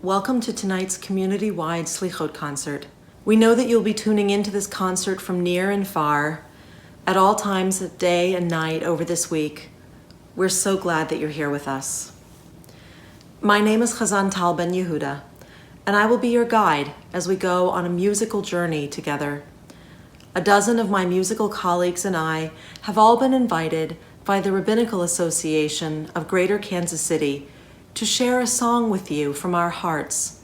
Welcome to tonight's community-wide Selichot Concert. We know that you'll be tuning into this concert from near and far, at all times of day and night over this week. We're so glad that you're here with us. My name is Chazan Tal Ben Yehuda, and I will be your guide as we go on a musical journey together. A dozen of my musical colleagues and I have all been invited by the Rabbinical Association of Greater Kansas City to share a song with you from our hearts,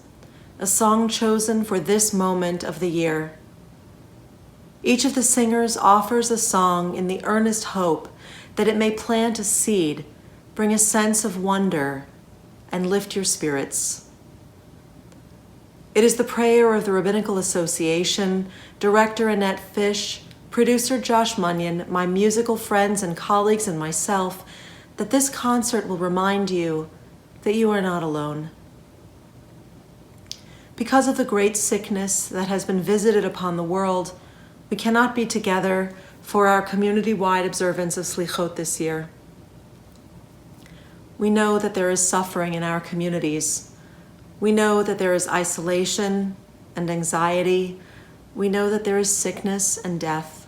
a song chosen for this moment of the year. Each of the singers offers a song in the earnest hope that it may plant a seed, bring a sense of wonder, and lift your spirits. It is the prayer of the Rabbinical Association, Director Annette Fish, Producer Josh Munyon, my musical friends and colleagues, and myself, that this concert will remind you that you are not alone. Because of the great sickness that has been visited upon the world, we cannot be together for our community-wide observance of Selichot this year. We know that there is suffering in our communities. We know that there is isolation and anxiety. We know that there is sickness and death.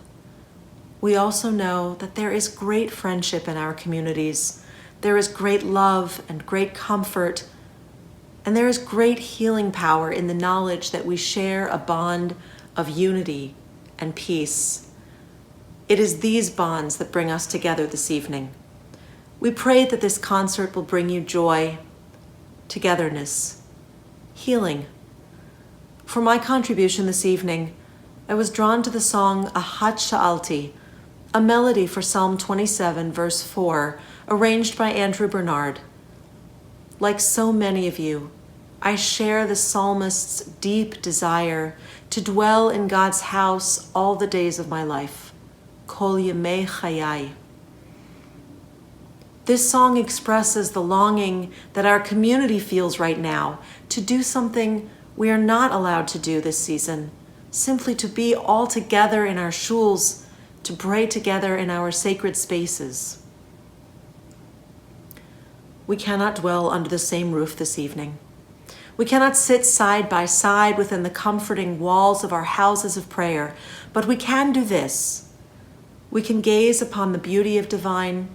We also know that there is great friendship in our communities. There is great love and great comfort, and there is great healing power in the knowledge that we share a bond of unity and peace. It is these bonds that bring us together this evening. We pray that this concert will bring you joy, togetherness, healing. For my contribution this evening, I was drawn to the song Ahat Sha'alti, a melody for Psalm 27, verse 4, arranged by Andrew Bernard. Like so many of you, I share the psalmist's deep desire to dwell in God's house all the days of my life. Kol yemei chayai. This song expresses the longing that our community feels right now to do something we are not allowed to do this season, simply to be all together in our shuls, to pray together in our sacred spaces. We cannot dwell under the same roof this evening. We cannot sit side by side within the comforting walls of our houses of prayer, but we can do this. We can gaze upon the beauty of divine.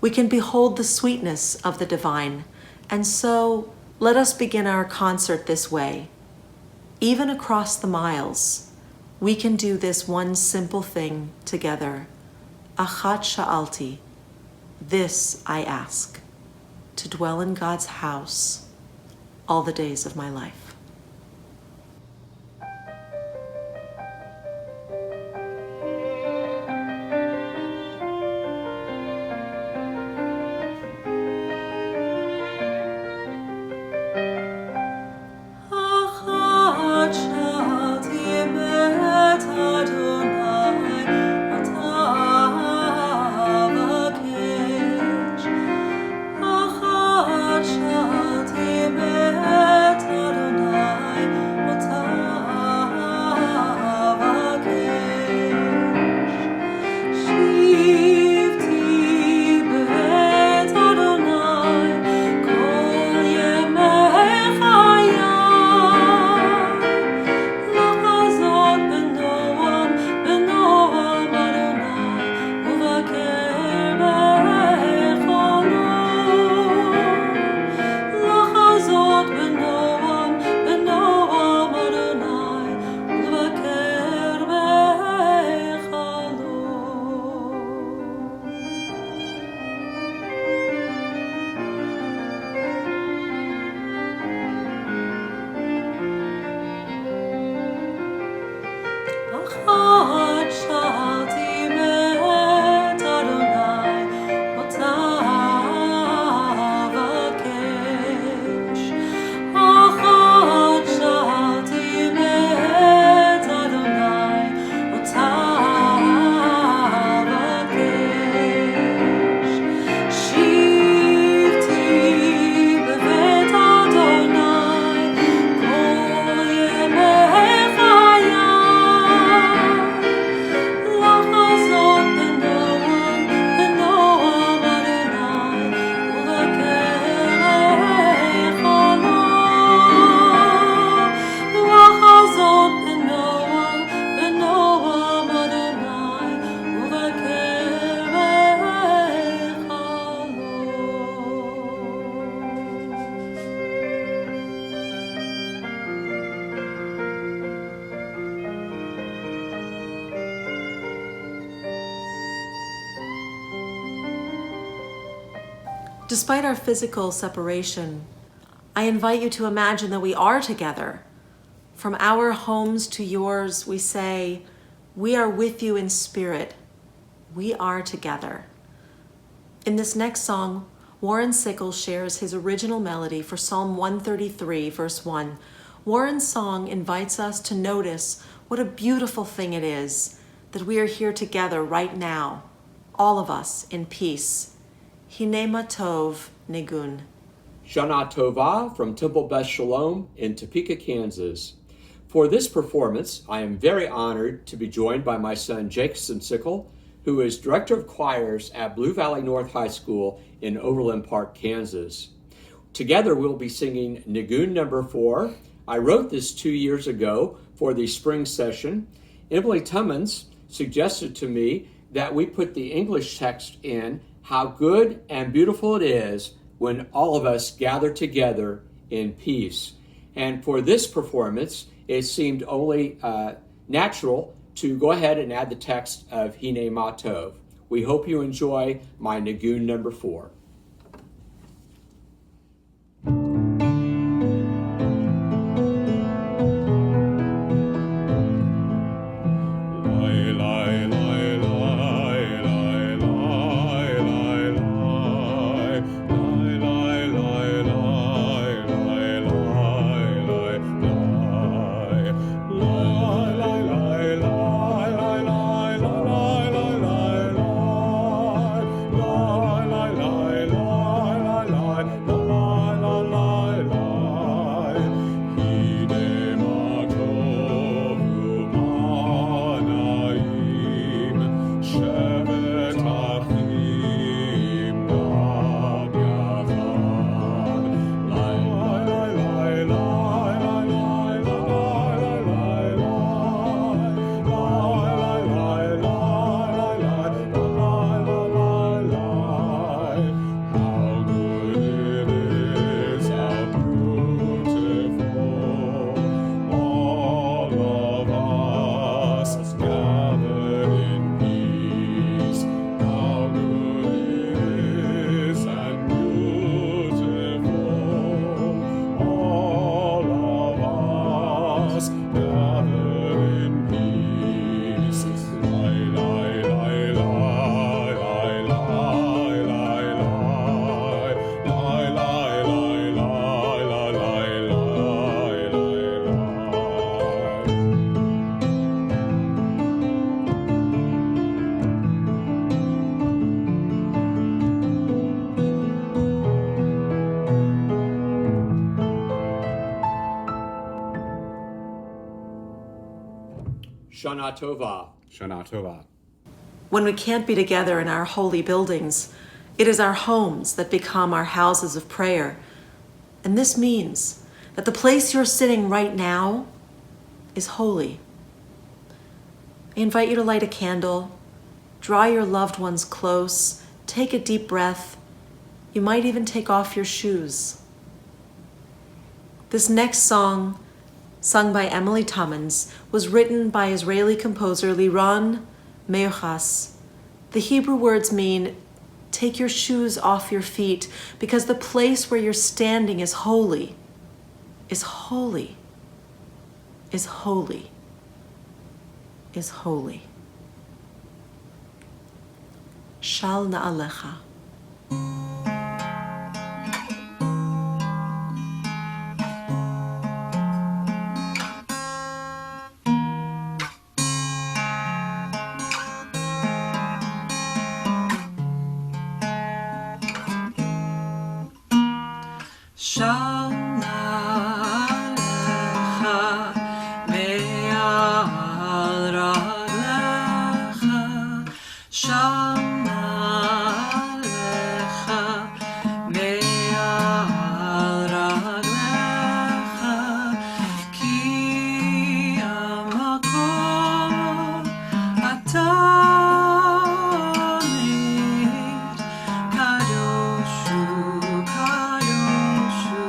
We can behold the sweetness of the divine. And so let us begin our concert this way. Even across the miles, we can do this one simple thing together. Achat sha'alti. This I ask, to dwell in God's house all the days of my life. Adonai Despite our physical separation, I invite you to imagine that we are together. From our homes to yours, we say, we are with you in spirit. We are together. In this next song, Warren Sickles shares his original melody for Psalm 133, verse 1. Warren's song invites us to notice what a beautiful thing it is that we are here together right now, all of us in peace. Hinema Tov Nigun. Shana Tova from Temple Beth Shalom in Topeka, Kansas. For this performance, I am very honored to be joined by my son Jason Sickle, who is Director of Choirs at Blue Valley North High School in Overland Park, Kansas. Together we'll be singing Nigun number 4. I wrote this 2 years ago for the spring session. Emily Tummins suggested to me that we put the English text in, how good and beautiful it is when all of us gather together in peace. And for this performance, it seemed only natural to go ahead and add the text of Hine Matov. We hope you enjoy my Nigun number 4. Shana Tova. Shana Tova. When we can't be together in our holy buildings, it is our homes that become our houses of prayer. And this means that the place you're sitting right now is holy. I invite you to light a candle, draw your loved ones close, take a deep breath. You might even take off your shoes. This next song, sung by Emily Tummins, was written by Israeli composer Liron Meyuchas. The Hebrew words mean, take your shoes off your feet, because the place where you're standing is holy, is holy, is holy, is holy. Shal na'alecha. Shal na'alecha ve'al raglecha. Shal na'alecha ve'al raglecha. Ki hamakom ata kadosh hu, kadosh hu,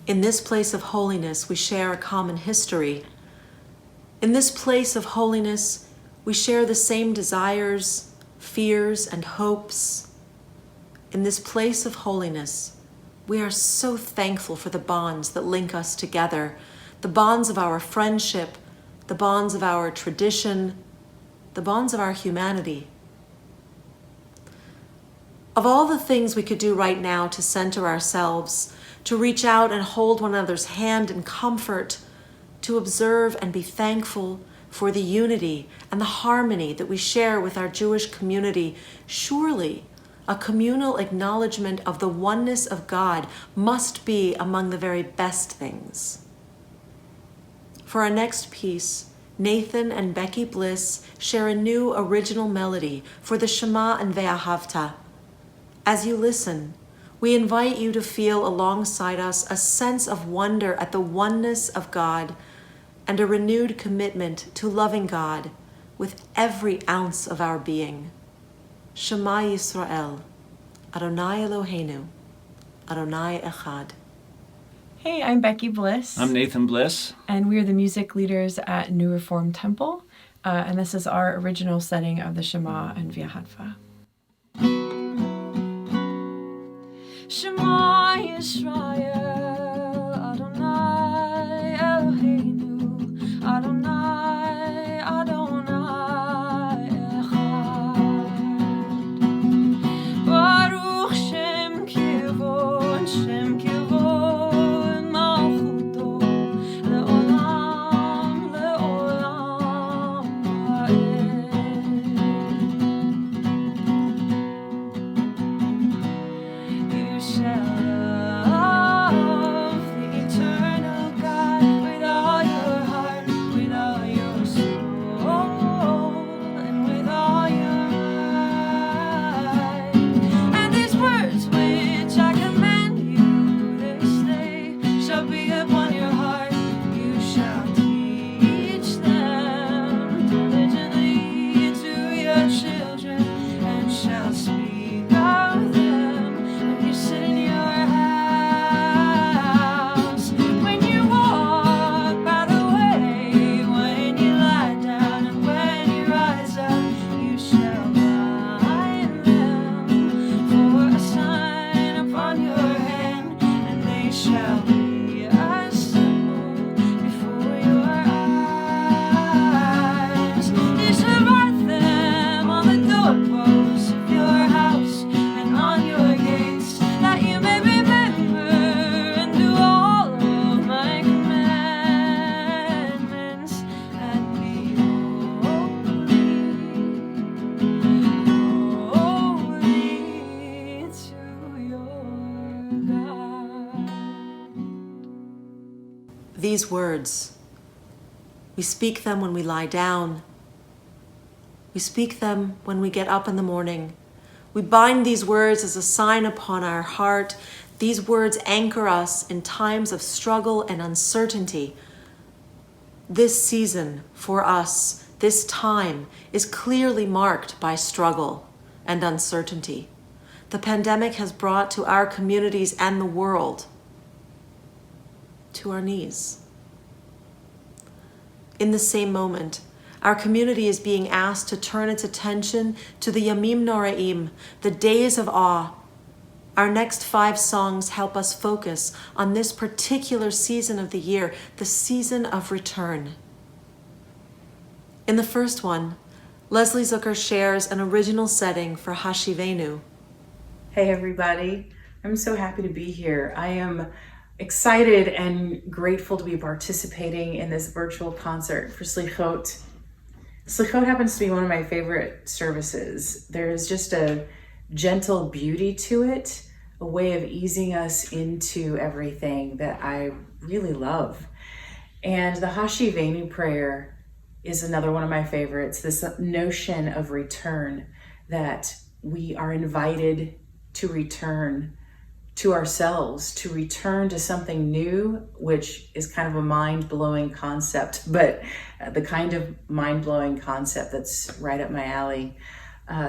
In this place of holiness, we share a common history. In this place of holiness, we share the same desires, fears, and hopes. In this place of holiness, we are so thankful for the bonds that link us together, the bonds of our friendship, the bonds of our tradition, the bonds of our humanity. Of all the things we could do right now to center ourselves, to reach out and hold one another's hand in comfort, to observe and be thankful for the unity and the harmony that we share with our Jewish community, surely a communal acknowledgement of the oneness of God must be among the very best things. For our next piece, Nathan and Becky Bliss share a new original melody for the Shema and Veyakta. As you listen, we invite you to feel alongside us a sense of wonder at the oneness of God and a renewed commitment to loving God with every ounce of our being. Shema Yisrael, Adonai Eloheinu, Adonai Echad. Hey, I'm Becky Bliss. I'm Nathan Bliss. And we're the music leaders at New Reformed Temple. And this is our original setting of the Shema and Veyakta. Shema Yisrael, Adonai Eloheinu, Adonai, Adonai Echad. Baruch Shem Kivon, Shem Kivon, Malchuto, Le'olam, Le'olam Ha'ed. You shall love the eternal God with all your heart, with all your soul, and with all your might. And these words which I command you this day shall be upon your heart. You shall teach them diligently to your children, and shall speak of them when you sit in your house, when you walk by the way, when you lie down, and when you rise up. You shall bind them for a sign upon your hand, and they shall be a symbol before your eyes. You shall write them on the doorposts of your house and on your gates, that you may remember and do all of my commandments, and be holy to your God. These words, we speak them when we lie down. We speak them when we get up in the morning. We bind these words as a sign upon our heart. These words anchor us in times of struggle and uncertainty. This season for us, this time, is clearly marked by struggle and uncertainty. The pandemic has brought to our communities and the world to our knees. In the same moment, our community is being asked to turn its attention to the Yamim Noraim, the days of awe. Our next 5 songs help us focus on this particular season of the year, the season of return. In the first one, Leslie Zucker shares an original setting for Hashivenu. Hey everybody, I'm so happy to be here. I am excited and grateful to be participating in this virtual concert for Selichot. Selichot happens to be one of my favorite services. There is just a gentle beauty to it, a way of easing us into everything that I really love. And the Hashivenu prayer is another one of my favorites, this notion of return, that we are invited to return to ourselves, to return to something new, which is kind of a mind-blowing concept, but the kind of mind-blowing concept that's right up my alley.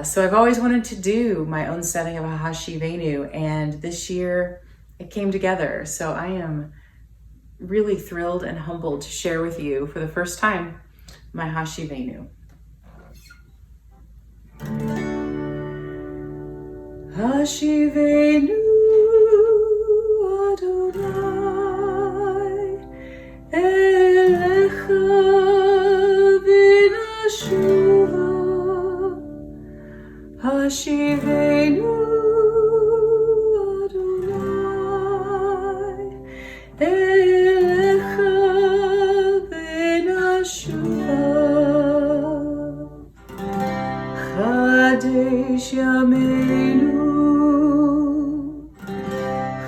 So I've always wanted to do my own setting of a Hashivenu, and this year it came together. So I am really thrilled and humbled to share with you for the first time my Hashivenu. Hashivenu Adonai Elecha v'nashuva Hashivenu Adonai Elecha v'nashuva Chadesh Yameinu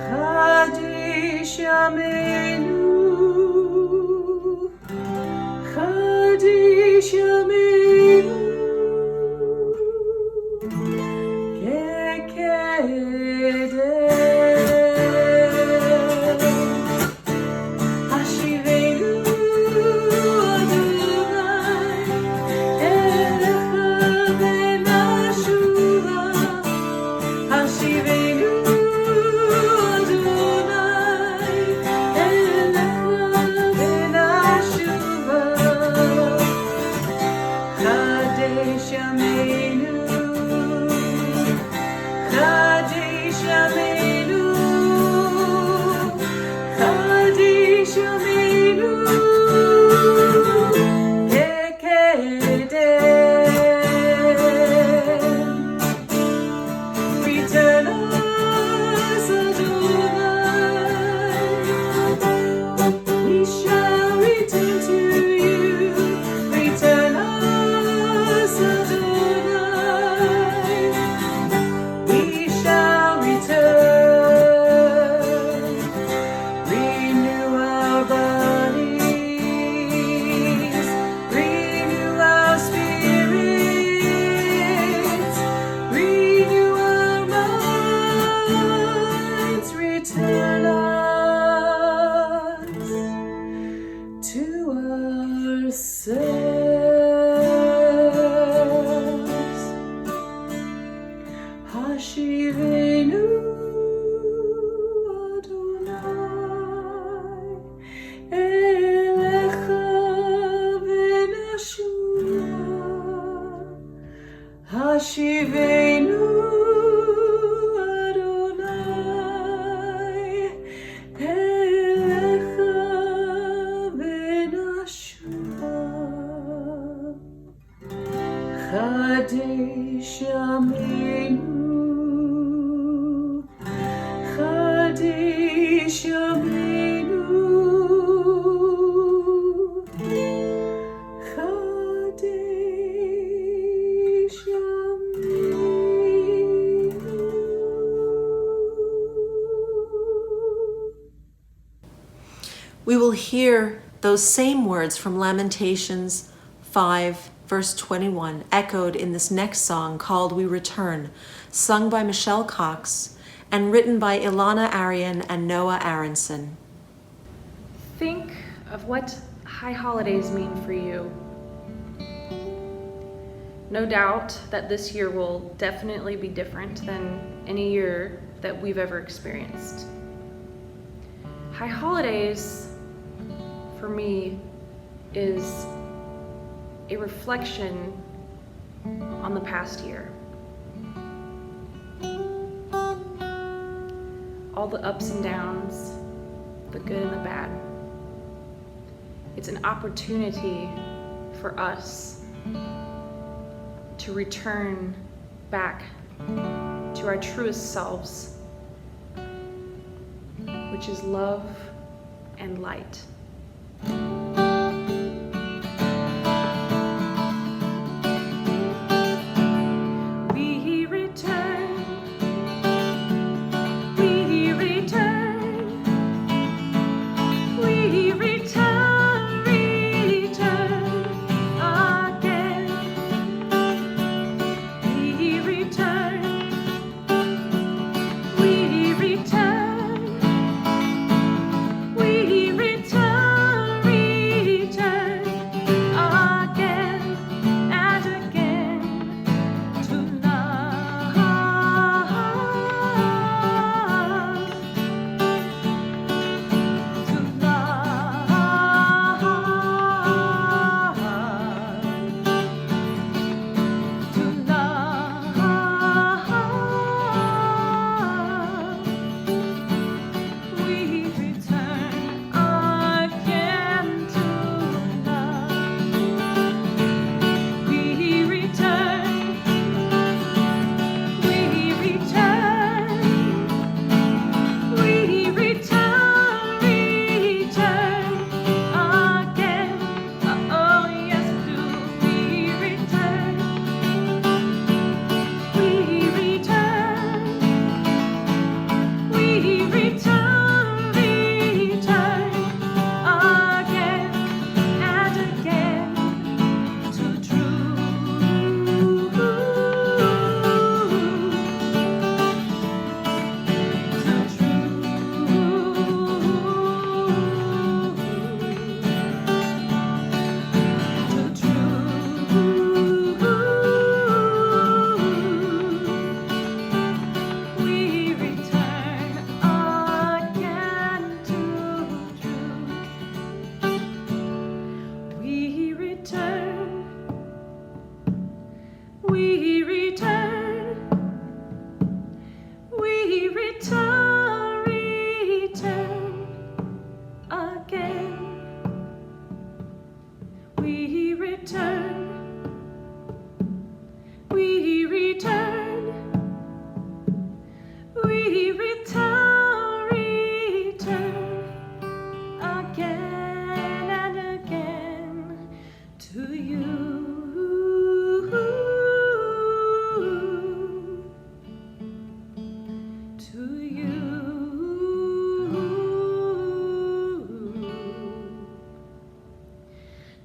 Chadesh Yameinu Chadesh Yameinu Hashivenu Adonai Elecha v'nashuva Chadesh Yameinu Chadesh Yameinu We will hear those same words from Lamentations 5, verse 21, echoed in this next song called We Return, sung by Michelle Cox and written by Ilana Arian and Noah Aronson. Think of what high holidays mean for you. No doubt that this year will definitely be different than any year that we've ever experienced. High holidays, for me, is a reflection on the past year. All the ups and downs, the good and the bad. It's an opportunity for us to return back to our truest selves, which is love and light. We return, we return, we return, return again. We return, we return.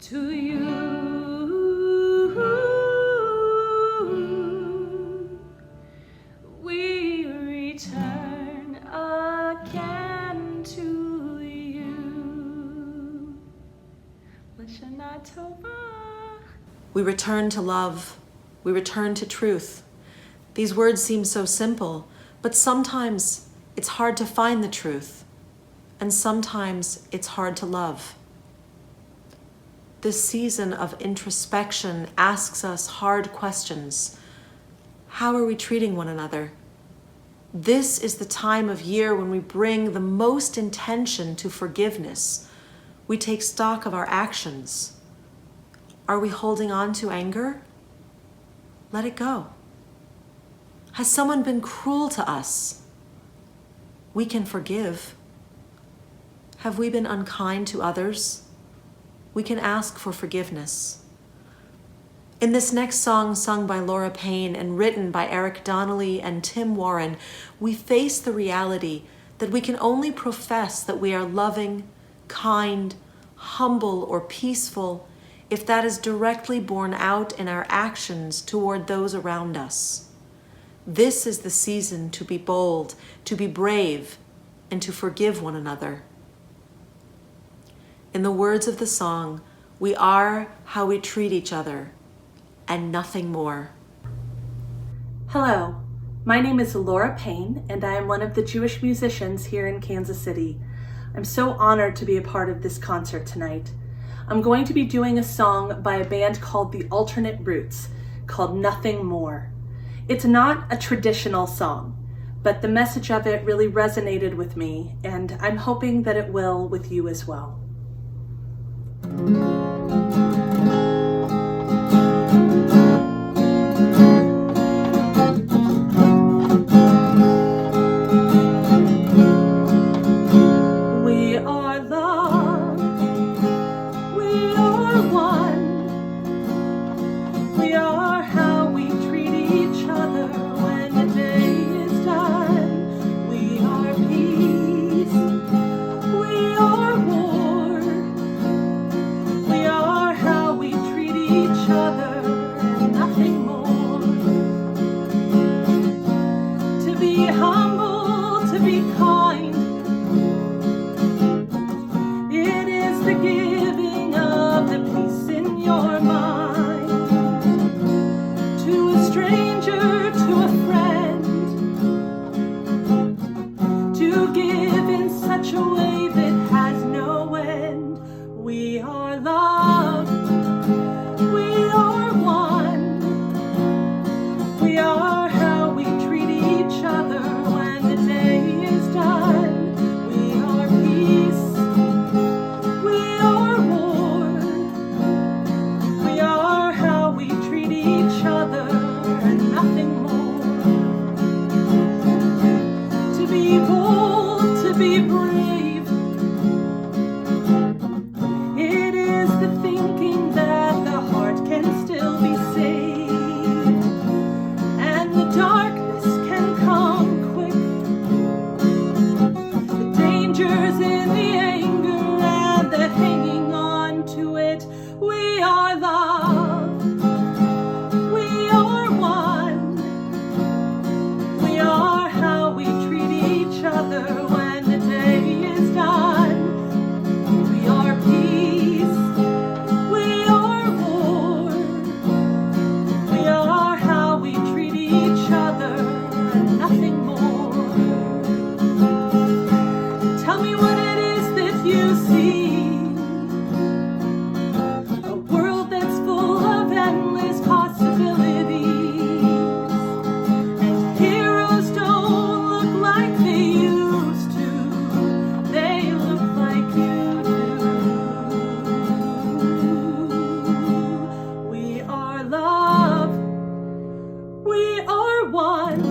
to you. We return again to you. Lashana Tova. We return to love. We return to truth. These words seem so simple, but sometimes it's hard to find the truth, and sometimes it's hard to love. This season of introspection asks us hard questions. How are we treating one another? This is the time of year when we bring the most intention to forgiveness. We take stock of our actions. Are we holding on to anger? Let it go. Has someone been cruel to us? We can forgive. Have we been unkind to others? We can ask for forgiveness. In this next song, sung by Laura Payne and written by Eric Donnelly and Tim Warren, we face the reality that we can only profess that we are loving, kind, humble, or peaceful if that is directly borne out in our actions toward those around us. This is the season to be bold, to be brave, and to forgive one another. In the words of the song, we are how we treat each other, and nothing more. Hello, my name is Laura Payne, and I am one of the Jewish musicians here in Kansas City. I'm so honored to be a part of this concert tonight. I'm going to be doing a song by a band called The Alternate Roots, called Nothing More. It's not a traditional song, but the message of it really resonated with me, and I'm hoping that it will with you as well. We are love, we are one, we are how we treat each other when the day is done. We are peace, we are war, we are how we treat each other and nothing more. To be humble, to be kind, it is the giving of the peace in your mind. To a stranger, to a friend, to give in such a way that has no end. We are love, we are one, we are how we treat each other when the day is done. We are peace, we are war, we are how we treat each other and nothing more. To be bold, to be brave, it is the thinking that the heart can still be saved, and the darkness can come quick. The dangers in the anger and the hanging on to it. We are love, we are one, we are how we treat each other when the day is done. We are peace, we are war, we are how we treat each other and nothing more. Tell me what it is that you see. A world that's full of endless possibilities. And heroes don't look like they used to. They look like you do. We are love, we are one,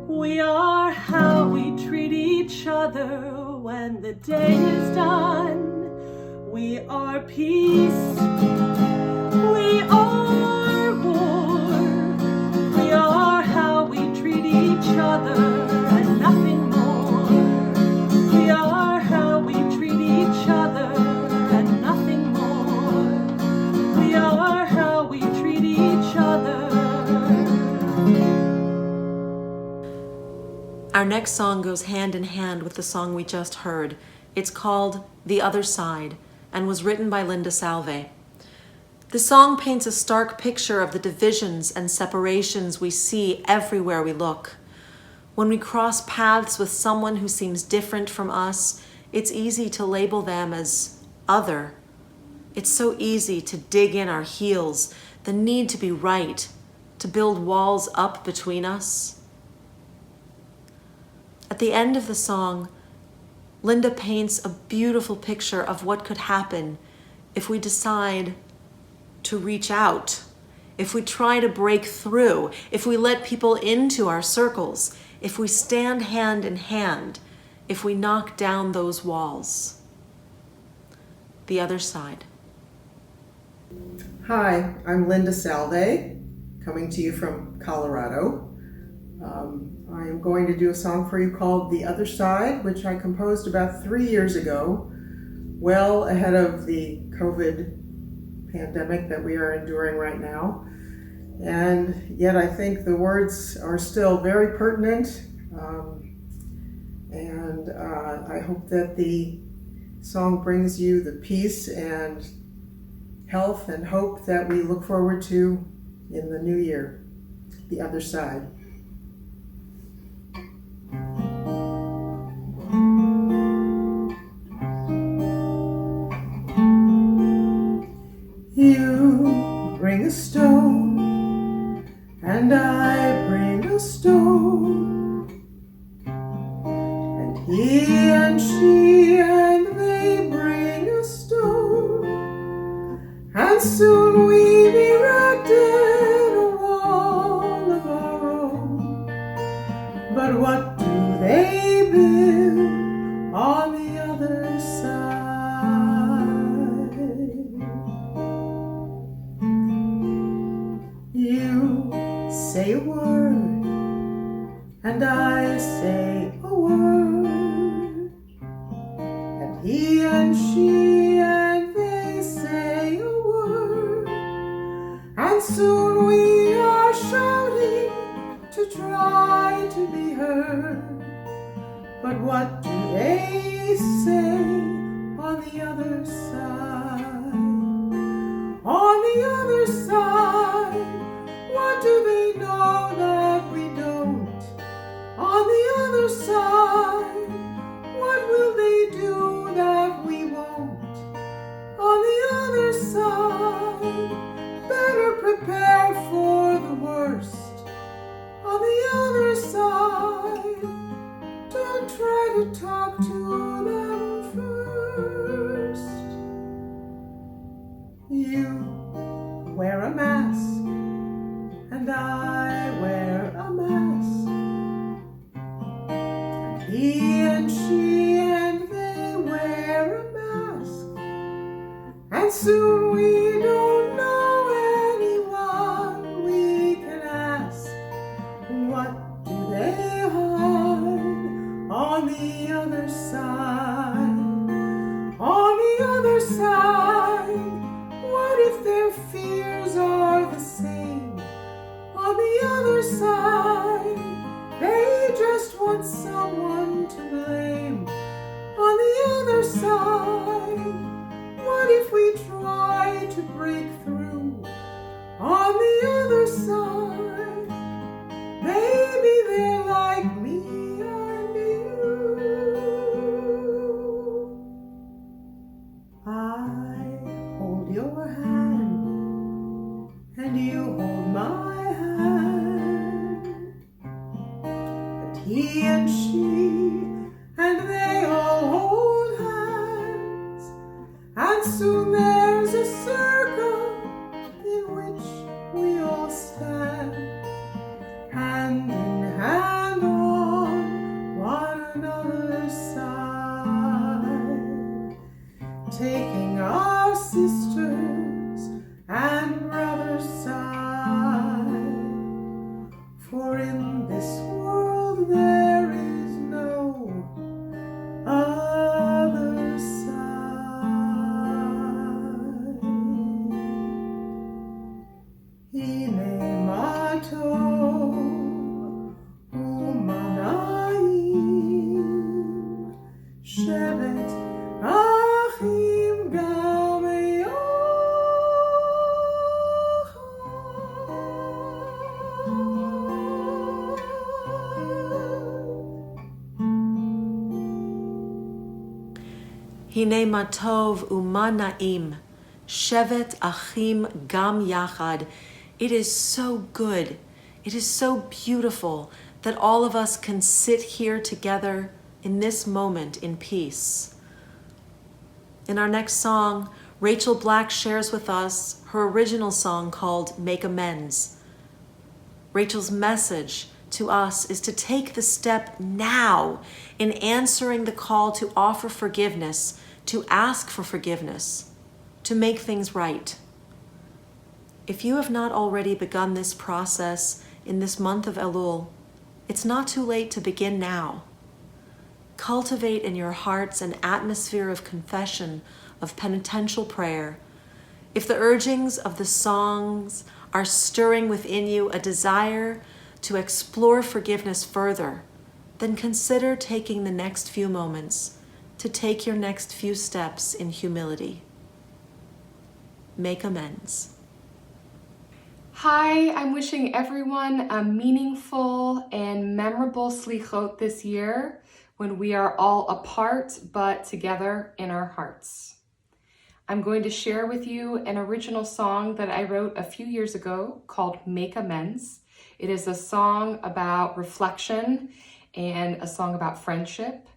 we are how we treat each other when the day is done. We are peace, we are war, we are how we treat each other and nothing more. We are how we treat each other and nothing more. Our next song goes hand in hand with the song we just heard. It's called The Other Side and was written by Linda Salve. The song paints a stark picture of the divisions and separations we see everywhere we look. When we cross paths with someone who seems different from us, it's easy to label them as other. It's so easy to dig in our heels, the need to be right, to build walls up between us. At the end of the song, Linda paints a beautiful picture of what could happen if we decide to reach out, if we try to break through, if we let people into our circles, if we stand hand in hand, if we knock down those walls. The Other Side. Hi, I'm Linda Salve, coming to you from Colorado. I am going to do a song for you called The Other Side, which I composed about 3 years ago, well ahead of the COVID pandemic that we are enduring right now. And yet I think the words are still very pertinent, and I hope that the song brings you the peace and health and hope that we look forward to in the new year. The Other Side. You bring a stone, and I bring a stone, and he and she and they bring a stone, and soon we've erected a wall of our own. But what do they build on the other side? You say a word, and I say a word, and he and she and they say a word, and soon we are shouting to try to be heard. But what do they say on the other side? On the other side, what do they know that we don't? On the other side, what will they do that we won't? On the other side, better prepare for the worst. On the other side, don't try to talk to them first. You wear a mask, and I wear a mask, and he and she and they wear a mask, and soon we don't know anyone we can ask. What do they hide on the other side? On the other side, what if their fears are the same? On the other side, they just want someone to blame. On the other side, what if we try to break through? On the other side, maybe they're like me and you. I hold your hand, and you hold my hand, and he and she and they all hold hands, and soon there's a circle in which we all stand, hand in hand on one another's side, taking our sisters and brothers' side. For in this world there is no other side. Hine mato umanai Hine matov umanaim, shevet achim gam yachad. It is so good, it is so beautiful that all of us can sit here together in this moment in peace. In our next song, Rachel Black shares with us her original song called Make Amends. Rachel's message to us is to take the step now in answering the call to offer forgiveness, to ask for forgiveness, to make things right. If you have not already begun this process in this month of Elul, it's not too late to begin now. Cultivate in your hearts an atmosphere of confession, of penitential prayer. If the urgings of the songs are stirring within you a desire to explore forgiveness further, then consider taking the next few moments to take your next few steps in humility. Make amends. Hi, I'm wishing everyone a meaningful and memorable Selichot this year when we are all apart but together in our hearts. I'm going to share with you an original song that I wrote a few years ago called Make Amends. It is a song about reflection and a song about friendship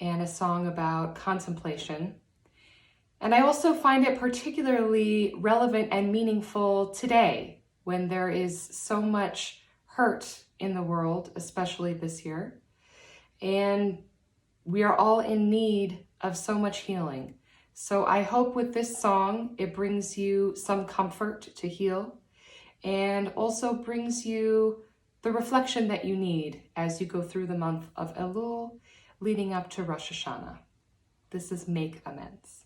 and a song about contemplation. And I also find it particularly relevant and meaningful today when there is so much hurt in the world, especially this year. And we are all in need of so much healing. So I hope with this song, it brings you some comfort to heal and also brings you the reflection that you need as you go through the month of Elul leading up to Rosh Hashanah. This is Make Amends.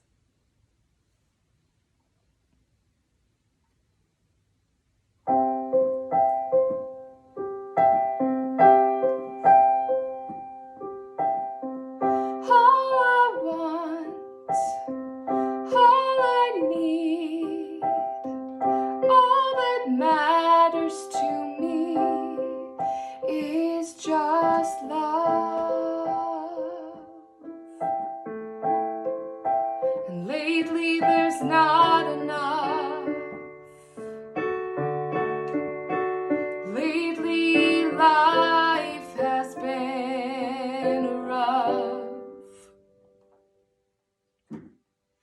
Lately there's not enough. Lately life has been rough.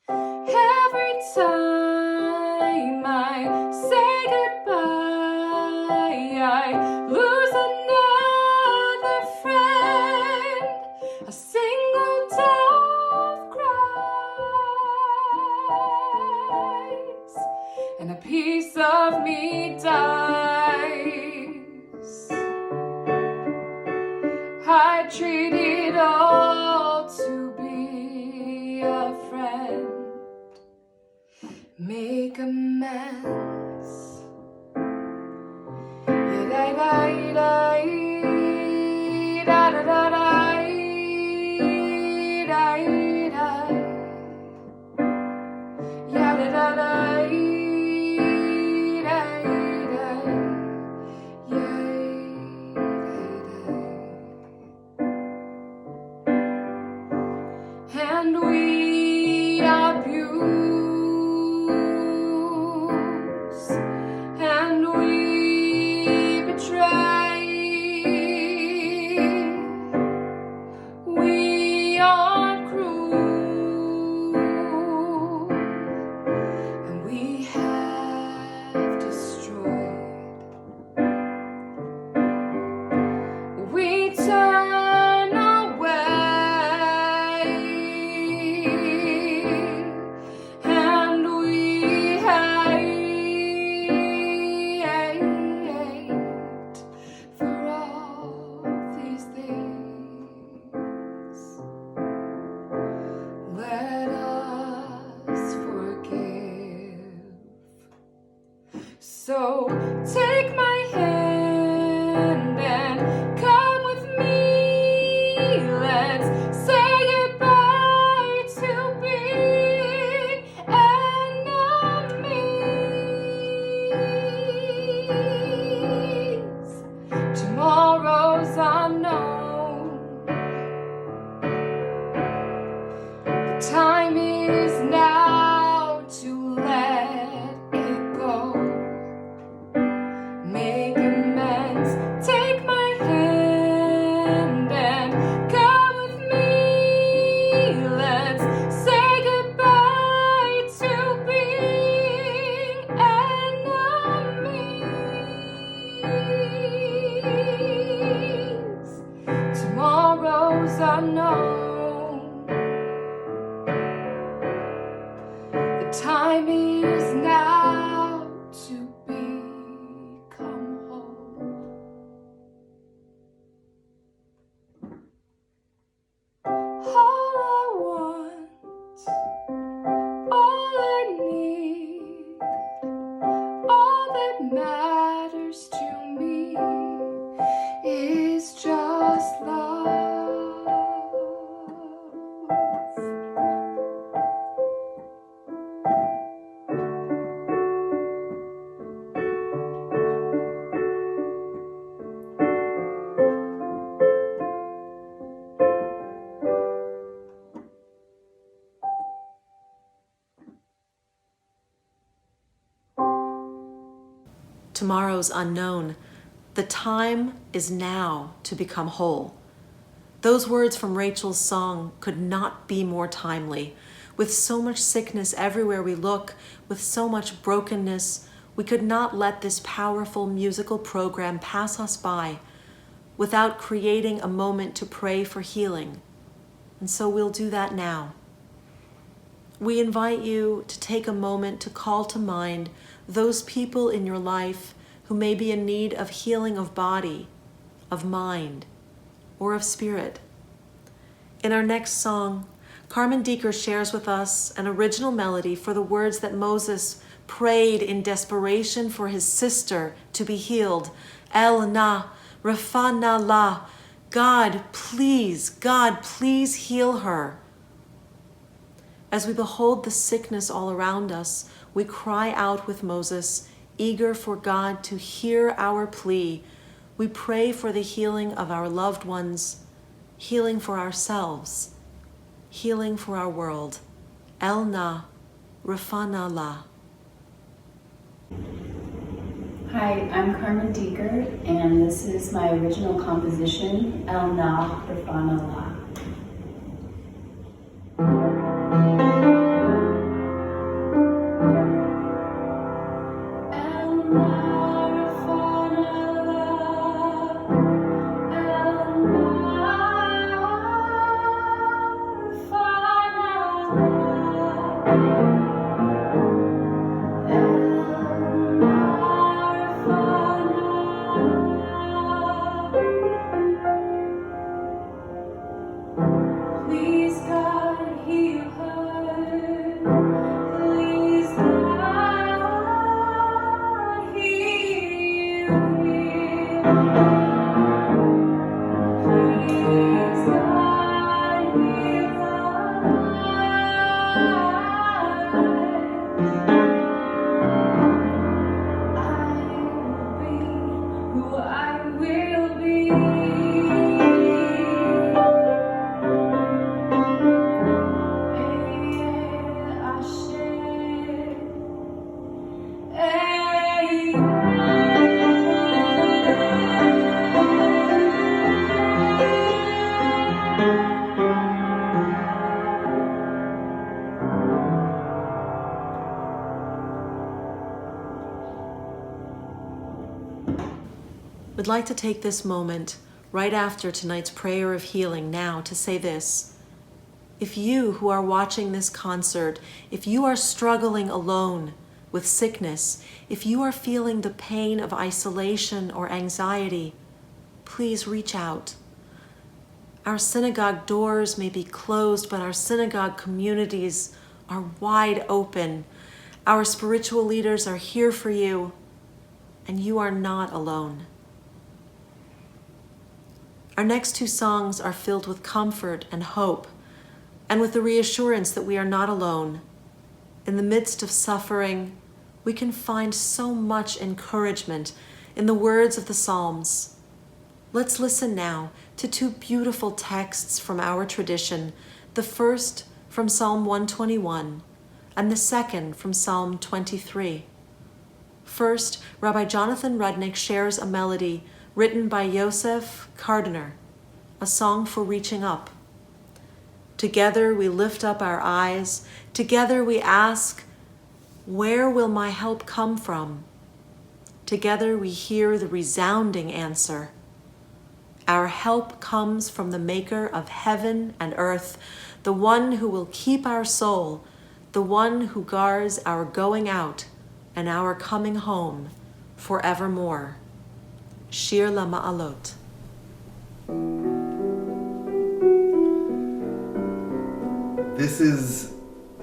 Every time I say goodbye, I lose another friend. A single dove cries, and a piece of me dies. I treat it all to be a friend. Make amends. And we abuse, and we betray. We are cruel, and we have destroyed. We turn away, and we hate for all these things. Let us forgive. So take my hand and come with me. Let's say goodbye to being enemies. Tomorrow's unknown. The time is now to let it go. Make amends, take my hand and come with me. Let's say goodbye to being enemies. Tomorrow's unknown. The time is now to become whole. All I want, all I need, all that matters to me is just love. Tomorrow's unknown. The time is now to become whole. Those words from Rachel's song could not be more timely. With so much sickness everywhere we look, with so much brokenness, we could not let this powerful musical program pass us by without creating a moment to pray for healing. And so we'll do that now. We invite you to take a moment to call to mind those people in your life who may be in need of healing of body, of mind, or of spirit. In our next song, Carmen Deeker shares with us an original melody for the words that Moses prayed in desperation for his sister to be healed. El na, Rafa na la. God, please heal her. As we behold the sickness all around us, we cry out with Moses, eager for God to hear our plea. We pray for the healing of our loved ones, healing for ourselves, healing for our world. El na, Rafa na la. Hi, I'm Carmen Deeker, and this is my original composition, El Na, Rafana La. We'd like to take this moment right after tonight's prayer of healing now to say this. If you who are watching this concert, if you are struggling alone with sickness, if you are feeling the pain of isolation or anxiety, please reach out. Our synagogue doors may be closed, but our synagogue communities are wide open. Our spiritual leaders are here for you, and you are not alone. Our next two songs are filled with comfort and hope, and with the reassurance that we are not alone. In the midst of suffering, we can find so much encouragement in the words of the Psalms. Let's listen now to two beautiful texts from our tradition. The first from Psalm 121, and the second from Psalm 23. First, Rabbi Jonathan Rudnick shares a melody written by Yosef Kardiner, a song for reaching up. Together we lift up our eyes, together we ask, where will my help come from? Together we hear the resounding answer. Our help comes from the maker of heaven and earth, the one who will keep our soul, the one who guards our going out and our coming home forevermore. Shir LaMa'alot. This is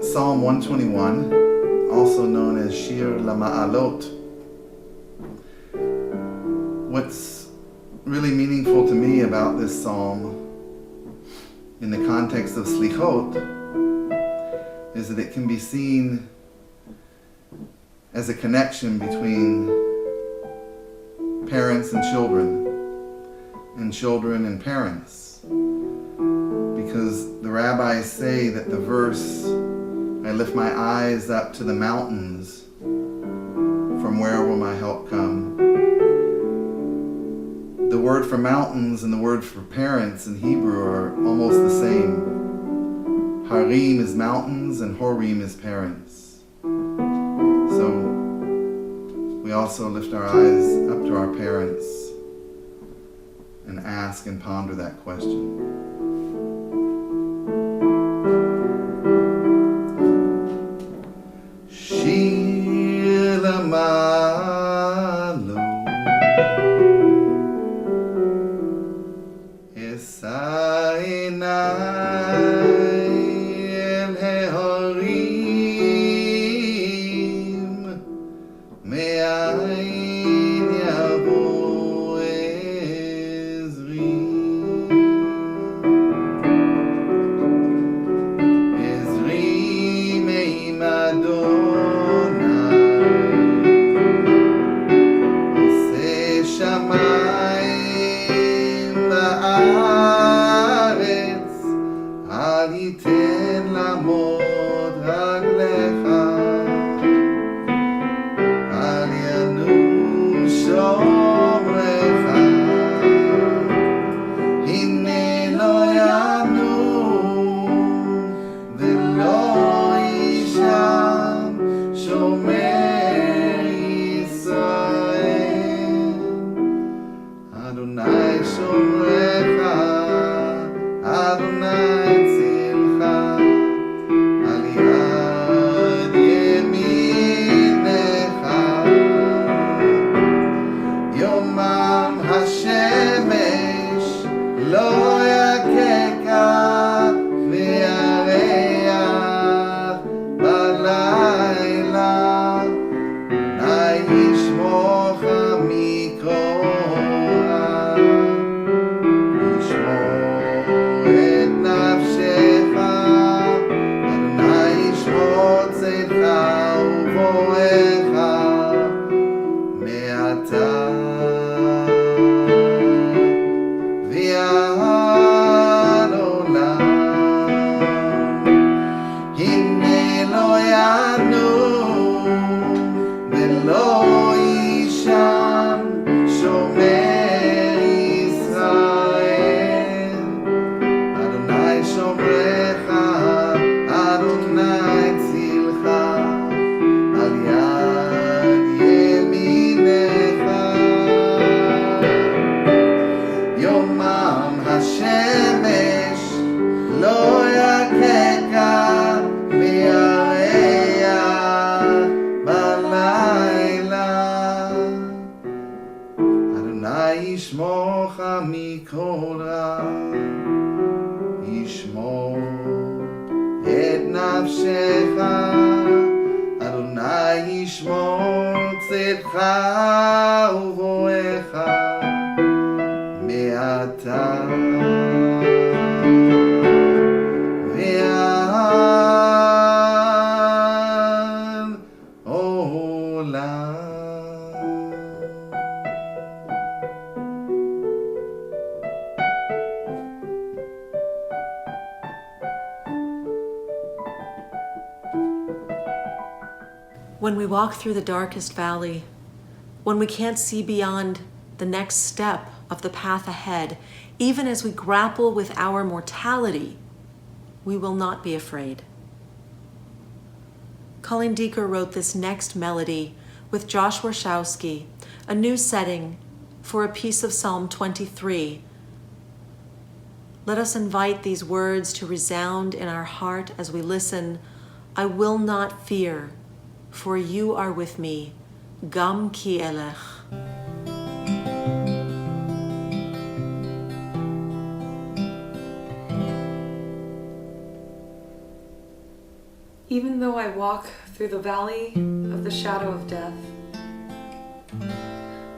Psalm 121, also known as Shir LaMa'alot. What's really meaningful to me about this psalm in the context of Selichot is that it can be seen as a connection between parents and children and parents. Because the rabbis say that the verse, I lift my eyes up to the mountains, from where will my help come? The word for mountains and the word for parents in Hebrew are almost the same. Harim is mountains and Horim is parents. So we also lift our eyes up to our parents and ask and ponder that question. Shir LaMa'alot Esa Einai El Harim Me'ayin Yavo Ezri Me'im Adonai Oseh Shamayim Va'aretz Al Yiten Lamod Raglecha Al Yanum Shomrecha Hine Lo Yanum V'lo Yisham Shomer Yisrael Adonai Shomrecha Adonai Tzilcha Al Yad Yeminecha Yomam HaShemesh Lo Yakeka V'yareach Balayla Na Yishmocha Mikol Yishmor et nafshecha Adonai yishmor tzedcha uvorecha Me'ata v'ad olam Hine lo yanum v'lo yisham shomer Yisrael Adonai shomrecha Adonai tzilcha Al yad yeminecha Yomam HaShemesh Lo Yakeka V'yareach Balayla Adonai yishmocha mikol ra Yishmor et nafshecha Adonai yishmor tzedcha uvorecha Me'ata v'ad olam. When we walk through the darkest valley, when we can't see beyond the next step of the path ahead, even as we grapple with our mortality, we will not be afraid. Colleen Deeker wrote this next melody with Josh Warshawski, a new setting for a piece of Psalm 23. Let us invite these words to resound in our heart as we listen. I will not fear, for you are with me. Gam ki elech. Even though I walk through the valley of the shadow of death,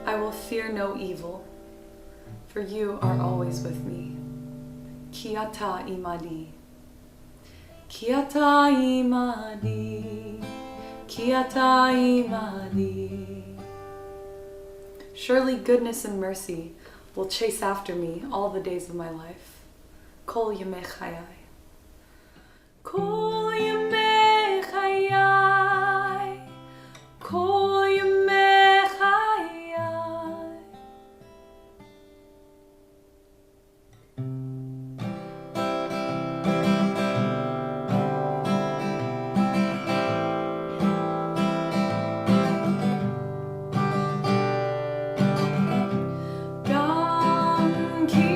I will fear no evil, for you are always with me. Ki ata imadi, ki ata imadi, ki ata imadi. Surely goodness and mercy will chase after me all the days of my life. Kol yemei chayai. Kol yemei chayai, kol yemei chayai. Gam ki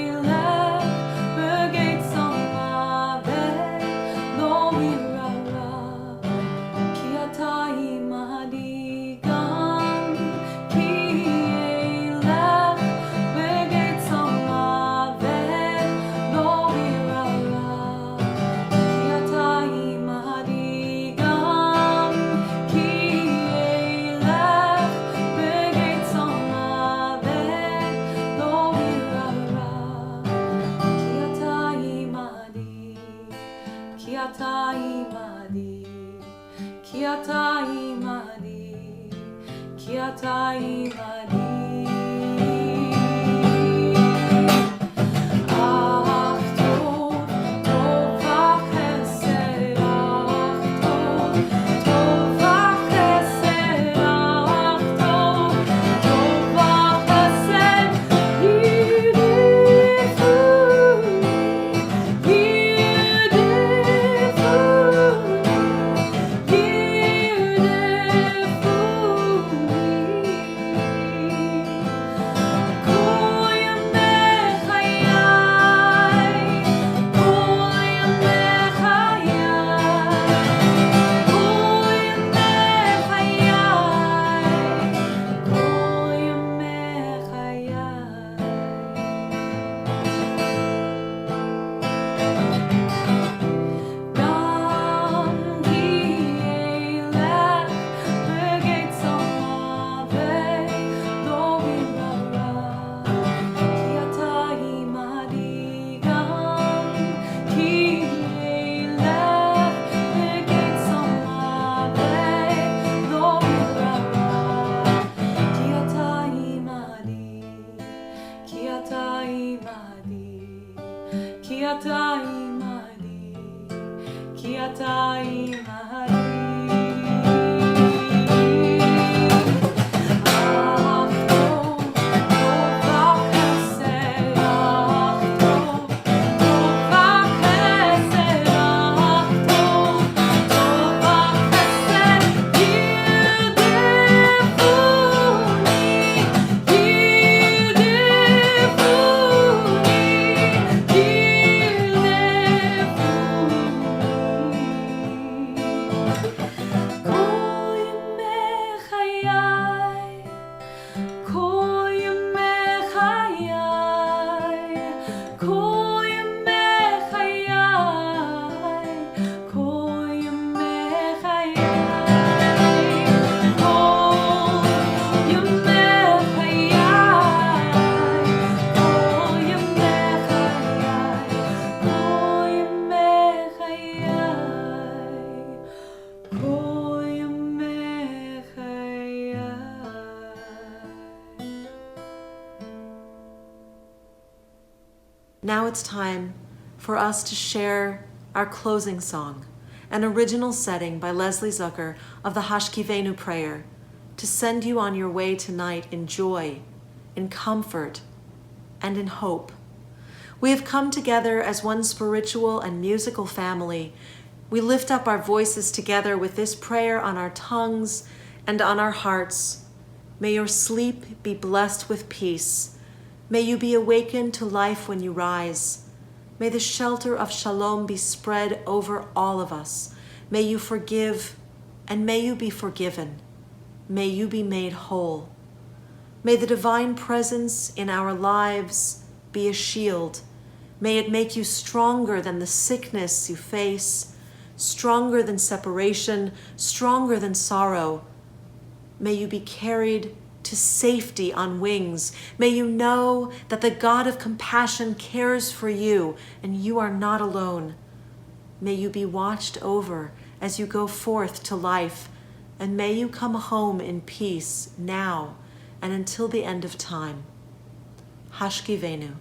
elech begeitz amavet lo mirara, ki ata imadi. Gam ki elech begeitz amavet lo mirara, ki ata imadi. Gam ki elech begeitz amavet lo mirara, ki ata imadi, ki ata imadi, ki ata imadi. Ach tov, tov v'chesed, ach tov, tov v'chesed, ach tov, tov v'chesed, Kol yemei chayai, kol yemei chayai, kol yemei chayai, kol yemei chayai. Gam ki elech begeitz amavet lo mirara, ki ata imadi. Gam ki elech begeitz amavet lo mirara, ki ata imadi, ki ata imadi, ki ata imadi, ki ata imadi. Ach tov, tov v'chesed, ach tov, tov v'chesed, ach tov, tov v'chesed, yirdefuni, yirdefuni. Kol yemei chayai, kol yemei chayai, kol yemei chayai, kol yemei chayai, kol yemei chayai, kol yemei chayai, kol yemei chayai. Now it's time for us to share our closing song an original setting by Leslie Zucker of the Hashkivenu prayer, to send you on your way tonight in joy, in comfort, and in hope. We have come together as one spiritual and musical family. We lift up our voices together with this prayer on our tongues and on our hearts. May your sleep be blessed with peace. May you be awakened to life when you rise. May the shelter of shalom be spread over all of us. May you forgive, and may you be forgiven. May you be made whole. May the divine presence in our lives be a shield. May it make you stronger than the sickness you face, stronger than separation, stronger than sorrow. May you be carried to safety on wings. May you know that the God of compassion cares for you and you are not alone. May you be watched over as you go forth to life, and may you come home in peace now and until the end of time. Hashkivenu.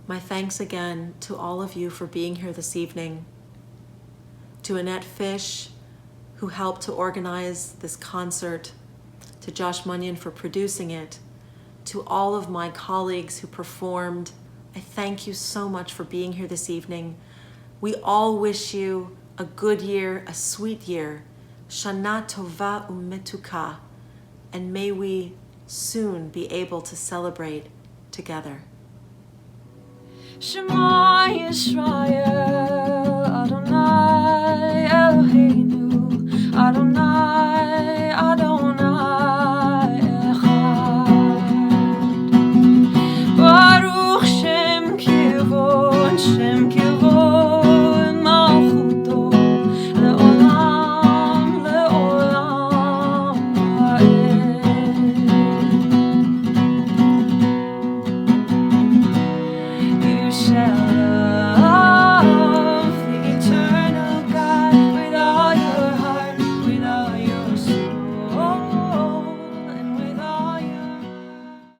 My thanks again to all of you for being here this evening. To Annette Fish, who helped to organize this concert, to Josh Munyon for producing it, to all of my colleagues who performed, I thank you so much for being here this evening. We all wish you a good year, a sweet year, Shana Tova Umetuka, and may we soon be able to celebrate together. Shema Yisrael.